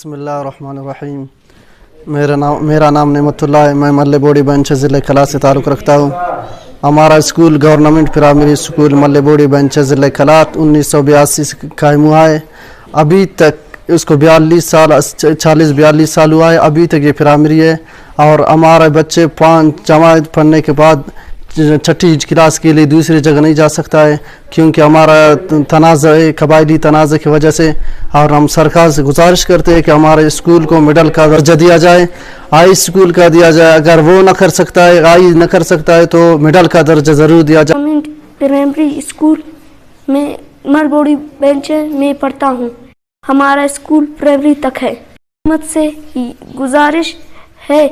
بسم اللہ الرحمن الرحیم۔ میرا نام نعمت اللہ ہے، میں ملے بوڑی بینچ ضلع کلا سے تعلق رکھتا ہوں۔ ہمارا اسکول گورنمنٹ پرائمری اسکول ملے بوڑی بینچ ضلع کلات 1982 سے قائم ہوا ہے۔ ابھی تک اس کو 42 سال ہوا ہے، ابھی تک یہ پرائمری ہے، اور ہمارے بچے 5 جماعت پڑھنے کے بعد 6ٹھی کلاس کے لیے دوسری جگہ نہیں جا سکتا ہے، کیونکہ ہمارا تنازع ہے قبائلی تنازع کی وجہ سے، اور ہم سرکار سے گزارش کرتے ہیں کہ ہمارے اسکول کو مڈل کا درجہ دیا جائے، ہائی اسکول کا دیا جائے۔ اگر وہ نہ کر سکتا ہے، ہائی نہ کر سکتا ہے، تو مڈل کا درجہ ضرور دیا جائے۔ گورنمنٹ پرائمری اسکول میں مل بوڑی بینچ میں پڑھتا ہوں۔ ہمارا اسکول پرائمری تک ہے۔ حکومت سے گزارش ہے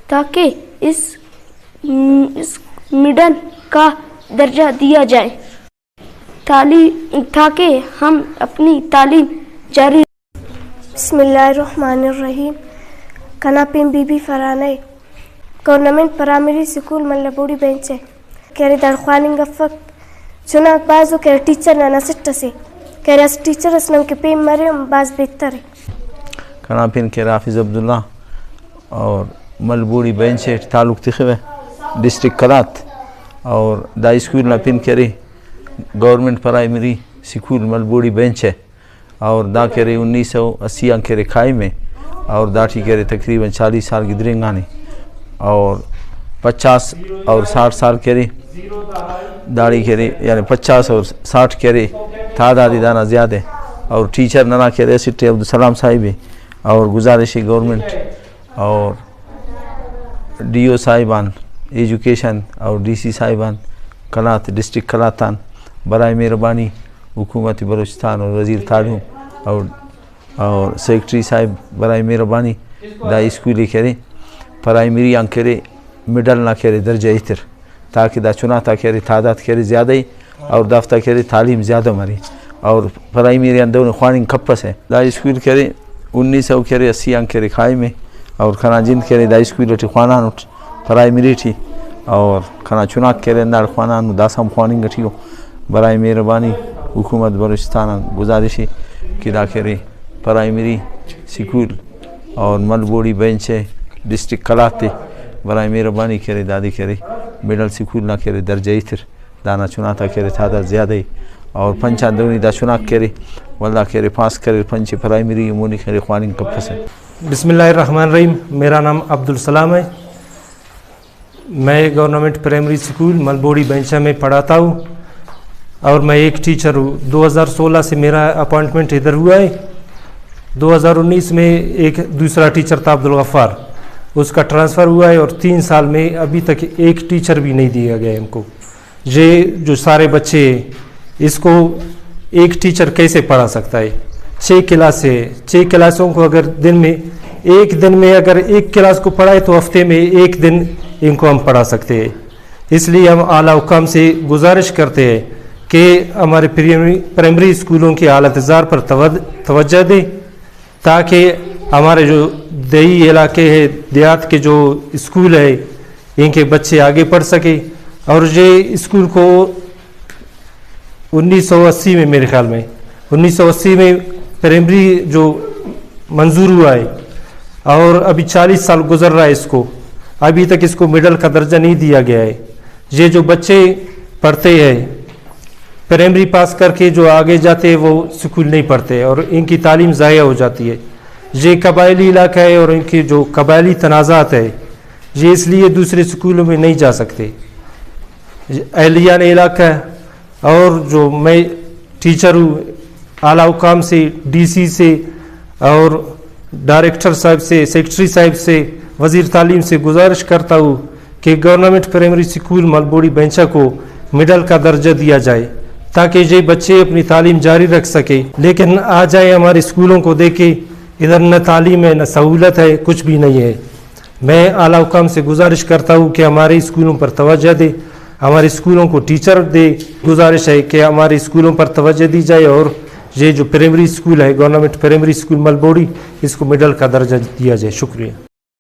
تاکہ اس مڈل کا درجہ دیا جائے تاکہ ہم اپنی تعلیم جاری۔ بسم اللہ الرحمن الرحیم۔ کناپیم بی بی فرانہ گورنمنٹ پرائمری اسکول ملہ بوڑی بینچ ہے کہرے درخواننگ افق چناک بازو کہرے ٹیچر نانا سٹھ سے کہرے اس ٹیچر اسنم کے پیم مریم باز بہتر ہے۔ کناپین کے رافظ عبداللہ اور مل بوڑی بینچ ہے تعلق تخوہ ڈسٹرکٹ کلات، اور دا اسکول نا پن کرے گورنمنٹ پرائمری اسکول مل بوڑی بینچ ہے، اور دا کرے 1980 کرے کھائی میں، اور داٹھی کرے تقریباً 40 سال کی درنگانی، اور 50 اور 60 سال کرے داڑھی کرے، یعنی 50 اور 60 کرے تعدادی دانا زیادہ، اور ٹیچر ننا کرے سٹے عبدالسلام صاحب، اور گزارش گورنمنٹ اور ڈی او صاحبان ایجوکیشن اور ڈی سی صاحبان کلات ڈسٹرکٹ کلاتان برائے مہربانی حکومت بلوچستان اور وزیر تعلیم اور سیکٹری صاحب برائے مہربانی دا اسکولی کرے پرائمری آن کرے مڈل نہ کرے درجہ اتر، تاکہ دا چناتا کرے تعداد کرے زیادہ ہی، اور دفتہ کرے تعلیم زیادہ مری، اور پرائمری آن دون خواننگ کپس ہے۔ دا اسکول کرے 1980 آن کرے کھائی میں، اور کھنا جند کرے دا اسکول اٹھی خوانان اٹھ پرائمری تھی، اور کھنا چناک کرے اندار خوانان داسم خواننگ اٹھیو برائے مہربانی حکومت بلوچستان گزارشی کہ دا کرے پرائمری سکول اور مل بوڑی بینچ ہے ڈسٹرکٹ کلات برائے مہربانی کرے دادی کرے مڈل سکول نہ کرے درجہ اتر دانا چناتا کرے تعداد زیادہ ہی، اور پنچان دونی دا چناک کرے واللہ کرے پاس کرے پنچ پرائمری مونی کرے خواننگ کپس ہے۔ بسم اللہ الرحمن الرحیم۔ میرا نام عبدالسلام ہے، میں گورنمنٹ پرائمری اسکول مل بوڑی بینچا میں پڑھاتا ہوں، اور میں ایک ٹیچر ہوں۔ 2016 سے میرا اپوائنٹمنٹ ادھر ہوا ہے۔ 2019 میں ایک دوسرا ٹیچر تھا عبدالغفار، اس کا ٹرانسفر ہوا ہے، اور 3 سال میں ابھی تک ایک ٹیچر بھی نہیں دیا گیا ہم کو۔ یہ جو سارے بچے اس کو ایک ٹیچر کیسے پڑھا سکتا ہے؟ 6 کلاس ہے، 6 کلاسوں کو اگر ایک دن میں اگر ایک کلاس کو پڑھائے تو ہفتے میں ایک دن ان کو ہم پڑھا سکتے ہیں۔ اس لیے ہم اعلیٰ حکام سے گزارش کرتے ہیں کہ ہمارے پرائمری اسکولوں کے اعلیٰ انتظار پر توجہ دیں، تاکہ ہمارے جو دیہی علاقے ہے، دیہات کے جو اسکول ہے، ان کے بچے آگے پڑھ سکیں۔ اور یہ اسکول کو 1980 میں میرے خیال میں 1980 میں پرائمری جو منظور ہوا ہے، اور ابھی 40 سال گزر رہا ہے اس کو، ابھی تک اس کو مڈل کا درجہ نہیں دیا گیا ہے۔ یہ جو بچے پڑھتے ہیں پرائمری پاس کر کے جو آگے جاتے ہیں وہ اسکول نہیں پڑھتے، اور ان کی تعلیم ضائع ہو جاتی ہے۔ یہ قبائلی علاقہ ہے، اور ان کی جو قبائلی تنازعات ہے یہ اس لیے دوسرے اسکولوں میں نہیں جا سکتے۔ اہلیان علاقہ اور جو میں ٹیچر ہوں، اعلیٰ حکام سے، ڈی سی سے، اور ڈائریکٹر صاحب سے، سیکٹری صاحب سے، وزیر تعلیم سے گزارش کرتا ہوں کہ گورنمنٹ پرائمری اسکول مل بوڑی بینچا کو مڈل کا درجہ دیا جائے، تاکہ یہ بچے اپنی تعلیم جاری رکھ سکے۔ لیکن آ جائے ہمارے اسکولوں کو دیکھے، ادھر نہ تعلیم ہے نہ سہولت ہے، کچھ بھی نہیں ہے۔ میں اعلیٰ حکام سے گزارش کرتا ہوں کہ ہمارے اسکولوں پر توجہ دے، ہمارے اسکولوں کو ٹیچر دے۔ گزارش ہے کہ ہمارے اسکولوں پر توجہ دی جائے، اور یہ جو پرائمری اسکول ہے گورنمنٹ پرائمری اسکول مل بوڑی، اس کو مڈل کا درجہ دیا جائے۔ شکریہ۔